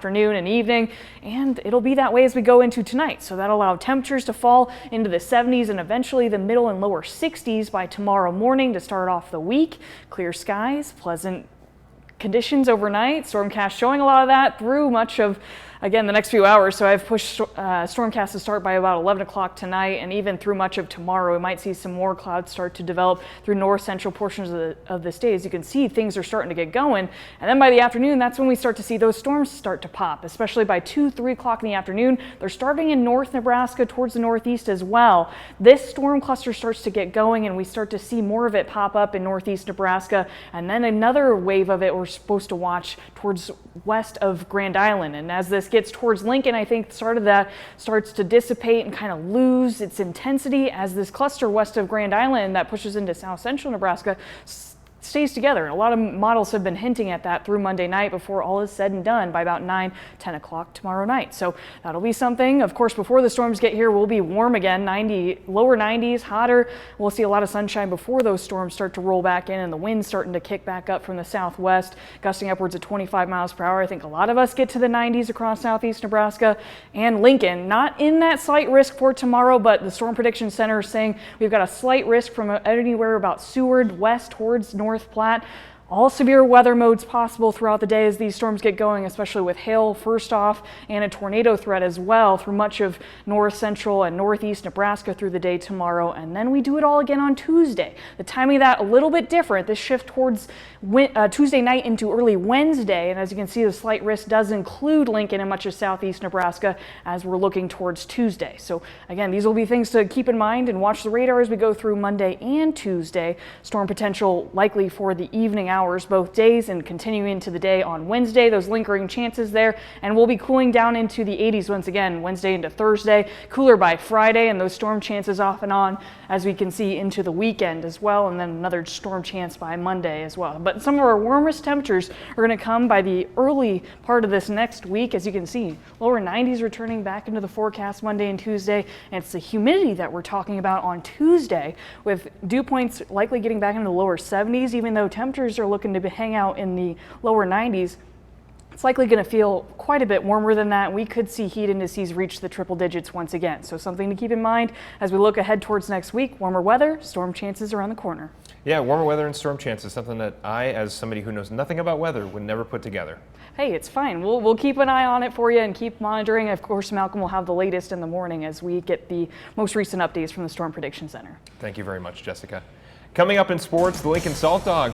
Afternoon and evening, and it'll be that way as we go into tonight. So that'll allow temperatures to fall into the 70s and eventually the middle and lower 60s by tomorrow morning to start off the week. Clear skies, pleasant conditions overnight. Stormcast showing a lot of that through much of, again, the next few hours. So I've pushed Stormcast to start by about 11 o'clock tonight, and even through much of tomorrow. We might see some more clouds start to develop through north central portions of the state. As you can see, things are starting to get going. And then by the afternoon, that's when we start to see those storms start to pop, especially by 2, 3 o'clock in the afternoon. They're starting in North Nebraska towards the northeast as well. This storm cluster starts to get going, and we start to see more of it pop up in northeast Nebraska. And then another wave of it we're supposed to watch towards west of Grand Island. And as this gets towards Lincoln, I think that starts to dissipate and kind of lose its intensity as this cluster west of Grand Island that pushes into south central Nebraska stays together. And a lot of models have been hinting at that through Monday night before all is said and done by about 9, 10 o'clock tomorrow night. So that'll be something. Of course, before the storms get here, we'll be warm again, lower 90s, hotter. We'll see a lot of sunshine before those storms start to roll back in, and the wind's starting to kick back up from the southwest, gusting upwards of 25 miles per hour. I think a lot of us get to the 90s across southeast Nebraska and Lincoln. Not in that slight risk for tomorrow, but the Storm Prediction Center is saying we've got a slight risk from anywhere about Seward west towards North Platte. All severe weather modes possible throughout the day as these storms get going, especially with hail first off and a tornado threat as well through much of north central and northeast Nebraska through the day tomorrow. And then we do it all again on Tuesday. The timing of that a little bit different. This shift towards Tuesday night into early Wednesday. And as you can see, the slight risk does include Lincoln and much of southeast Nebraska as we're looking towards Tuesday. So again, these will be things to keep in mind and watch the radar as we go through Monday and Tuesday. Storm potential likely for the evening hours both days and continuing into the day on Wednesday. Those lingering chances there, and we'll be cooling down into the 80s once again Wednesday into Thursday. Cooler by Friday, and those storm chances off and on as we can see into the weekend as well, and then another storm chance by Monday as well. But some of our warmest temperatures are going to come by the early part of this next week. As you can see, lower 90s returning back into the forecast Monday and Tuesday, and it's the humidity that we're talking about on Tuesday, with dew points likely getting back into the lower 70s. Even though temperatures are looking to hang out in the lower 90s, it's likely going to feel quite a bit warmer than that. We could see heat indices reach the triple digits once again. So something to keep in mind as we look ahead towards next week. Warmer weather, storm chances around the corner. Yeah, warmer weather and storm chances, something that I, as somebody who knows nothing about weather, would never put together. Hey, it's fine. We'll keep an eye on it for you and keep monitoring. Of course, Malcolm will have the latest in the morning as we get the most recent updates from the Storm Prediction Center. Thank you very much, Jessica. Coming up in sports, the Lincoln Salt Dogs